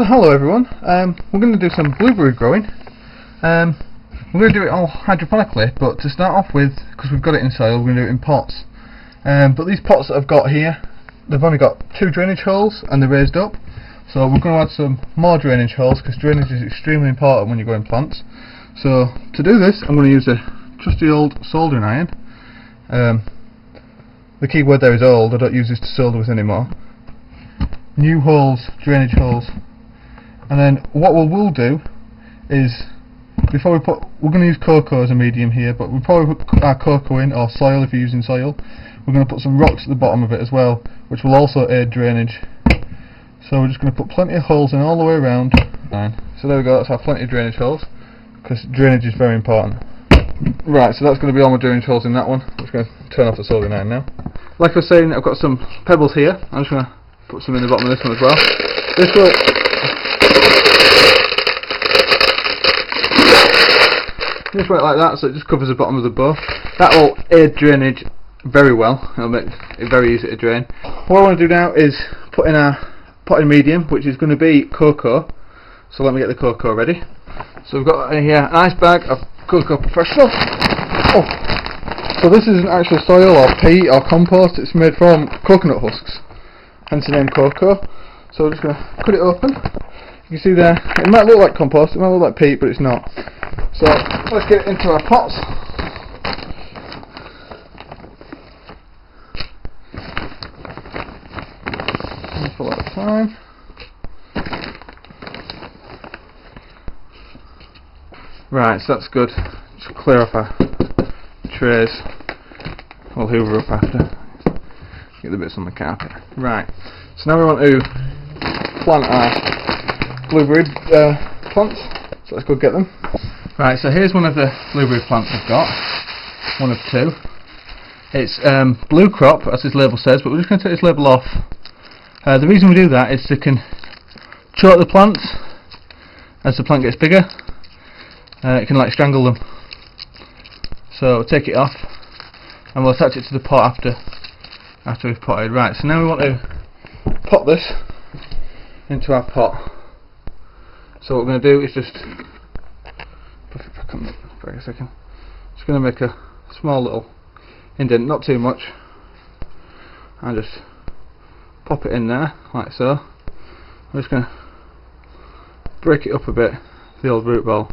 So hello everyone, we're going to do some blueberry growing. We're going to do it all hydroponically, but to start off with, because we've got it in soil, we're going to do it in pots. But these pots that I've got here, they've only got 2 drainage holes and they're raised up. So we're going to add some more drainage holes because drainage is extremely important when you're growing plants. So to do this, I'm going to use a trusty old soldering iron. The key word there is old. I don't use this to solder with anymore. New holes, drainage holes. And then what we'll do is, before we're going to use coco as a medium here, but we'll probably put our coco in, or soil if you're using soil. We're going to put some rocks at the bottom of it as well, which will also aid drainage. So we're just going to put plenty of holes in all the way around. So there we go, that's our plenty of drainage holes, because drainage is very important. Right, so that's going to be all my drainage holes in that one. I'm just going to turn off the soldering iron now. Like I was saying, I've got some pebbles here. I'm just going to put some in the bottom of this one as well. This will just work like that, so it just covers the bottom of the bow. That will aid drainage very well. It'll make it very easy to drain. What I want to do now is put in our potting medium, which is going to be coco. So let me get the coco ready. So we've got a nice bag of coco professional. Oh. So this isn't actually soil or peat or compost, it's made from coconut husks, hence the name coco. So we're just going to cut it open. You can see there, it might look like compost, it might look like peat, but it's not. So let's get it into our pots. Full at a time. Right, so that's good. Just clear off our trays. We'll hoover up after. Get the bits on the carpet. Right, so now we want to plant our blueberry plants. So let's go get them. Right, so here's one of the blueberry plants I've got. One of 2. It's blue crop, as this label says, but we're just going to take this label off. The reason we do that is to can choke the plants as the plant gets bigger. It can like strangle them. So we'll take it off and we'll attach it to the pot after we've potted. Right, so now we want to pot this into our pot. So what we're going to do is just put it back on for a second. Just going to make a small little indent, not too much, and just pop it in there like so. I'm just going to break it up a bit, the old root ball.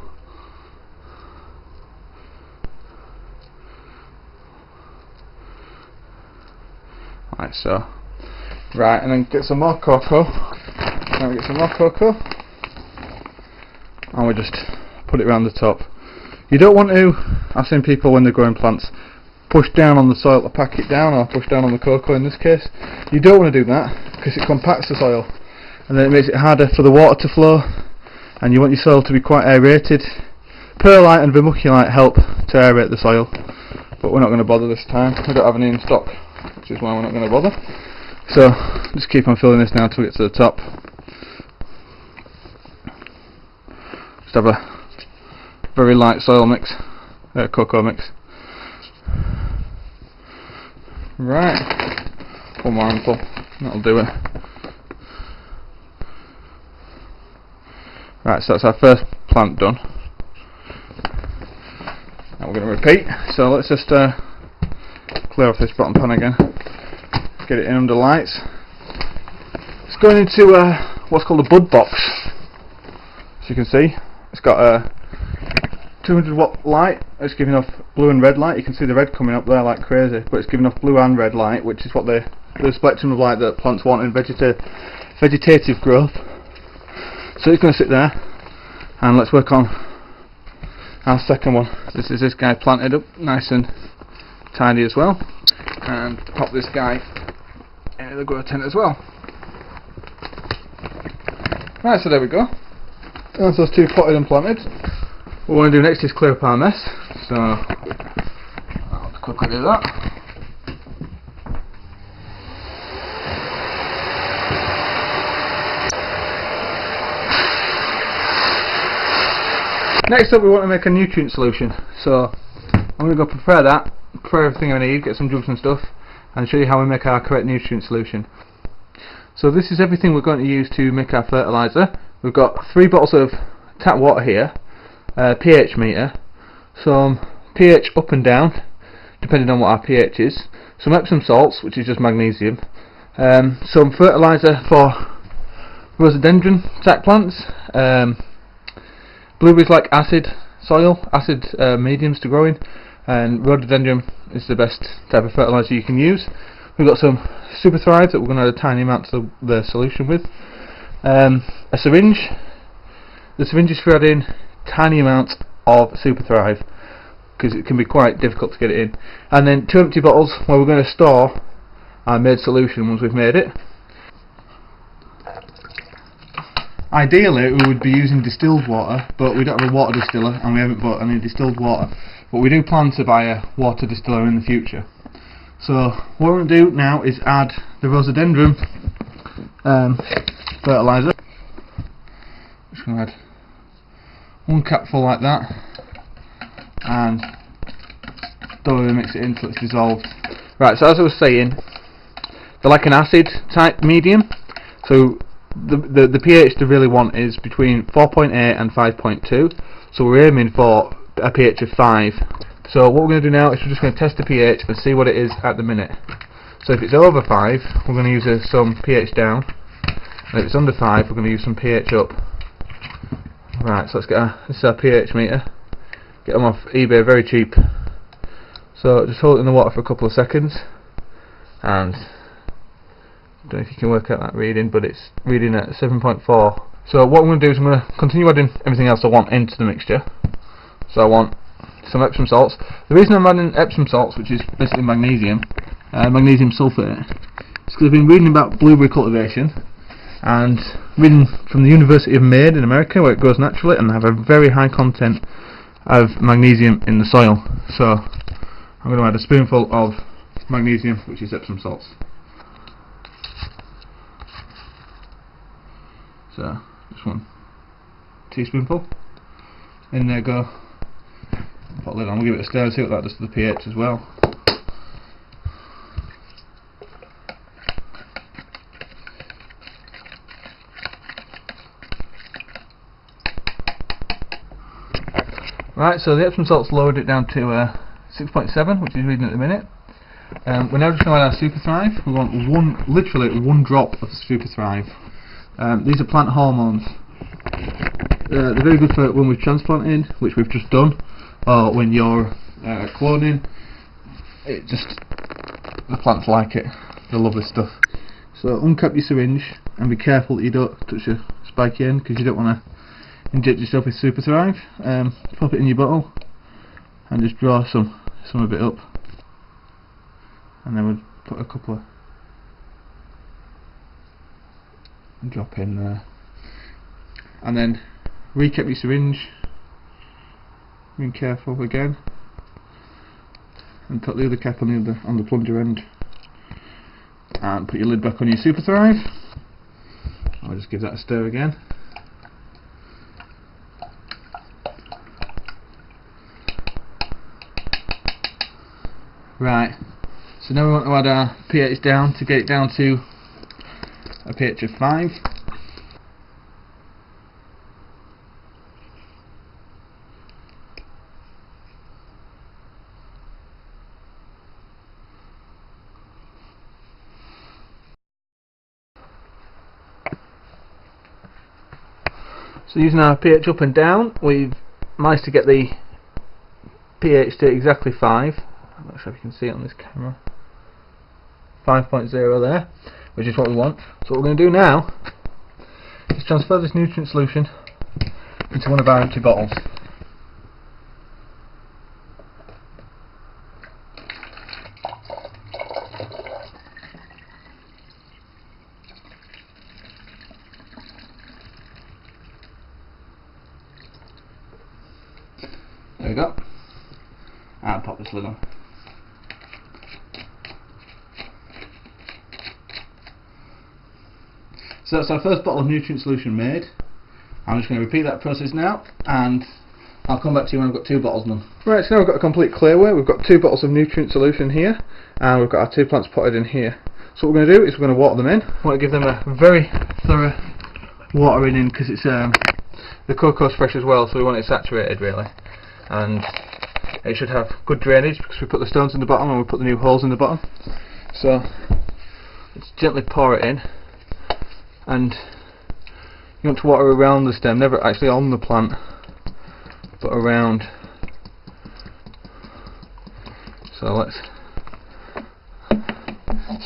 Like so. Right, and then get some more coco. Now we get some more coco, and we just put it around the top. You don't want to, I've seen people when they're growing plants push down on the soil to pack it down, or push down on the coco in this case. You don't want to do that because it compacts the soil and then it makes it harder for the water to flow, and you want your soil to be quite aerated. Perlite and vermiculite help to aerate the soil, but we're not going to bother this time. We don't have any in stock, which is why we're not going to bother. So just keep on filling this now until we get to the top. Just have a very light soil mix, coco mix. Right, one more handful, that'll do it. Right, so that's our first plant done. Now we're going to repeat, so let's just clear off this bottom pan again, get it in under lights. It's going into what's called a bud box. As you can see, it's got a 200 watt light. It's giving off blue and red light. You can see the red coming up there like crazy, but it's giving off blue and red light, which is what the spectrum of light that plants want in vegetative growth. So it's going to sit there, and let's work on our second one. This is this guy planted up nice and tidy as well, and pop this guy into the grow tent as well. Right, so there we go. That's those 2 potted and planted. What we want to do next is clear up our mess, so I'll quickly do that. Next up we want to make a nutrient solution, so I'm going to go prepare everything I need, get some jugs and stuff, and show you how we make our correct nutrient solution. So this is everything we're going to use to make our fertiliser. we've got 3 bottles of tap water here, pH meter, some pH up and down depending on what our pH is, some Epsom salts, which is just magnesium, some fertiliser for rhododendron type plants, blueberries like acid soil, acid mediums to grow in, and rhododendron is the best type of fertiliser you can use. We've got some Super Thrive that we're going to add a tiny amount to the solution with, a syringe. The syringe is for adding tiny amounts of Super Thrive because it can be quite difficult to get it in, and then 2 empty bottles where we're going to store our made solution once we've made it. Ideally we would be using distilled water, but we don't have a water distiller and we haven't bought any distilled water, but we do plan to buy a water distiller in the future. So what we're going to do now is add the rhododendron fertiliser. Just going to add 1 capful like that and thoroughly mix it until it's dissolved. Right, so as I was saying, they're like an acid type medium, so the pH they really want is between 4.8 and 5.2, so we're aiming for a pH of 5. So what we're going to do now is we're just going to test the pH and see what it is at the minute. So if it's over 5, we're going to use some pH down, and if it's under 5, we're going to use some pH up. Right, so let's get this is our pH meter. Get them off eBay very cheap. So just hold it in the water for a couple of seconds, and I don't know if you can work out that reading, but it's reading at 7.4. So what I'm going to do is I'm going to continue adding everything else I want into the mixture. So I want some Epsom salts. The reason I'm adding Epsom salts, which is basically magnesium, magnesium sulfate, is because I've been reading about blueberry cultivation and reading from the University of Maine in America, where it grows naturally and have a very high content of magnesium in the soil. So I'm going to add a spoonful of magnesium, which is Epsom salts. So just 1 teaspoonful. In there go. Put the lid on, we'll give it a stir and see what that does to the pH as well. Right, so the Epsom salt's lowered it down to 6.7, which is reading at the minute. We're now just going to add our Super Thrive. We want literally one drop of Super Thrive. These are plant hormones. They're very good for when we're transplanting, which we've just done, or when you're cloning. The plants like it. They love this stuff. So uncap your syringe and be careful that you don't touch your spiky end, because you don't want to inject yourself with Super Thrive. Pop it in your bottle and just draw some of it up, and then we'll put a couple of drop in there, and then recap your syringe, being careful again, and put the other cap on the plunger end, and put your lid back on your Super Thrive. I'll just give that a stir again. Right, so now we want to add our pH down to get it down to a pH of 5. So using our pH up and down, we've managed to get the pH to exactly 5. I'm not sure if you can see it on this camera. 5.0 there, which is what we want. So what we're going to do now is transfer this nutrient solution into one of our empty bottles. There we go. And pop this lid on. So that's our first bottle of nutrient solution made. I'm just going to repeat that process now, and I'll come back to you when I've got 2 bottles done. Right, so now we've got a complete clearware. We've got 2 bottles of nutrient solution here, and we've got our 2 plants potted in here. So what we're going to do is we're going to water them in. I want to give them a very thorough watering in, because it's the cocoa's fresh as well, so we want it saturated really, and it should have good drainage because we put the stones in the bottom and we put the new holes in the bottom. So let's gently pour it in, and you want to water around the stem, never actually on the plant, but around. So let's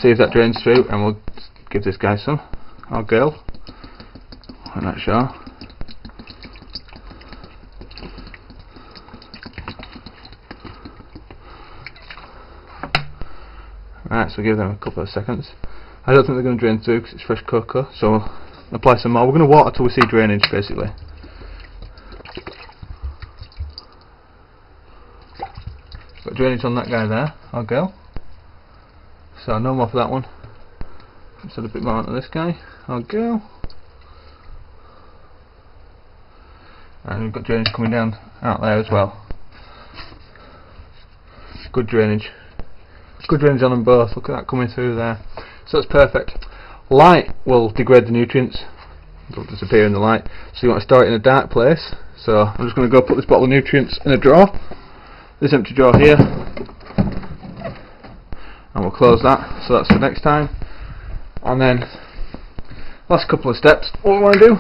see if that drains through, and we'll give this guy some, or girl, I'm not sure. Right, so give them a couple of seconds. I don't think they're going to drain through because it's fresh cocoa, so we'll apply some more. We're going to water till we see drainage basically. Got drainage on that guy there, or girl. So no more for that one. Let's add a bit more onto this guy, or girl. And we've got drainage coming down out there as well. Good drainage. Good drainage on them both, look at that coming through there. So that's perfect. Light will degrade the nutrients, they'll disappear in the light, so you want to store it in a dark place. So I'm just going to go put this bottle of nutrients in a drawer, this empty drawer here, and we'll close that, so that's for next time. And then last couple of steps, what we want to do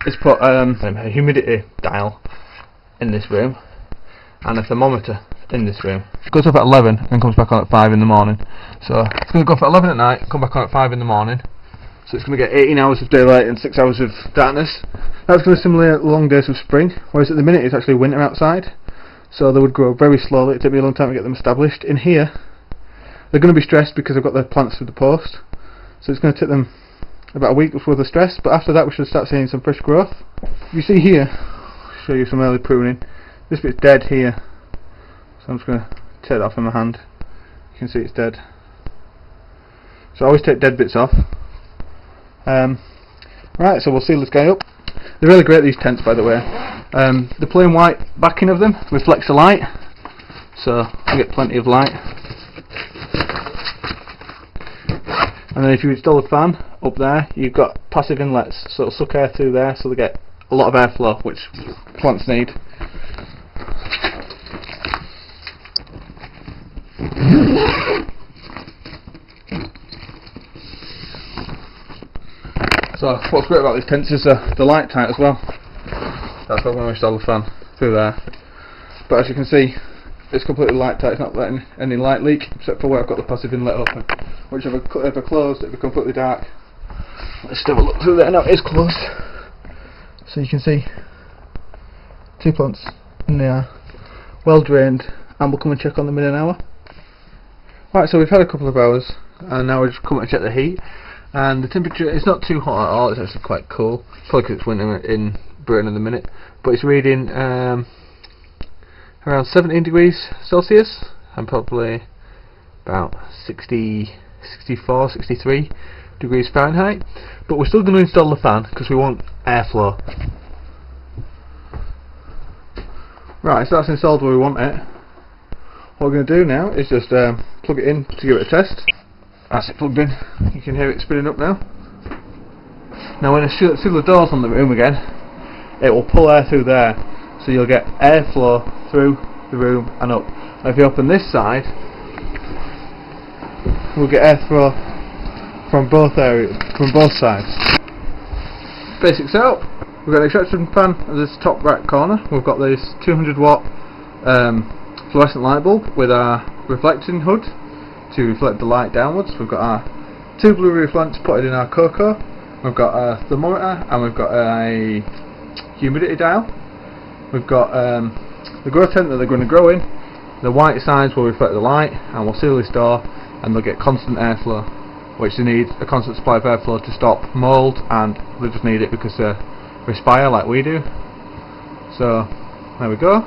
is put a humidity dial in this room and a thermometer in this room. It goes up at 11 and comes back on at 5 in the morning. So it's going to go off at 11 at night, come back on at 5 in the morning. So it's going to get 18 hours of daylight and 6 hours of darkness. That's going to simulate the long days of spring, whereas at the minute it's actually winter outside. So they would grow very slowly, it'd take me a long time to get them established. In here, they're going to be stressed because I've got the plants through the post. So it's going to take them about a week before they're stressed, but after that we should start seeing some fresh growth. You see here, I'll show you some early pruning. This bit's dead here. So I'm just going to take it off in my hand. You can see it's dead. So I always take dead bits off. Right, so we'll seal this guy up. They're really great, these tents, by the way. The plain white backing of them reflects the light, so you get plenty of light. And then if you install a fan up there, you've got passive inlets, so it'll suck air through there, so they get a lot of airflow, which plants need. So what's great about these tents is the light tight as well. That's why I'm going to install the fan through there. But as you can see, it's completely light tight, it's not letting any light leak, except for where I've got the passive inlet open. Whichever if I closed, it'd be completely dark. Let's just have a look through there. Now it is closed. So you can see 2 plants in there, well drained, and we'll come and check on them in an hour. Right, so we've had a couple of hours, and now we're just coming to check the heat. And the temperature, it's not too hot at all, it's actually quite cool. Probably because it's winter in Britain at the minute. But it's reading around 17 degrees Celsius, and probably about 64, 63 degrees Fahrenheit. But we're still going to install the fan, because we want airflow. Right, so that's installed where we want it. What we're going to do now is just plug it in to give it a test. That's it plugged in. You can hear it spinning up now. Now when I seal the doors on the room again, it will pull air through there, so you'll get airflow through the room and up. Now if you open this side, we'll get airflow from both areas, from both sides. Basic setup. We've got an extraction fan at this top right corner. We've got this 200 watt fluorescent light bulb with our reflecting hood to reflect the light downwards. We've got our 2 blue reflectors putted in our coco. We've got a thermometer, and we've got a humidity dial. We've got the grow tent that they're going to grow in. The white sides will reflect the light, and we'll seal this door, and they'll get constant airflow, which they need a constant supply of airflow to stop mould, and they just need it because they respire like we do. So there we go.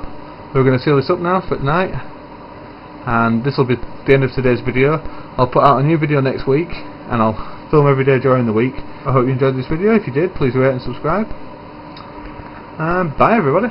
We're going to seal this up now for tonight, and this will be the end of today's video. I'll put out a new video next week, and I'll film every day during the week. I hope you enjoyed this video. If you did, please rate and subscribe, and bye everybody.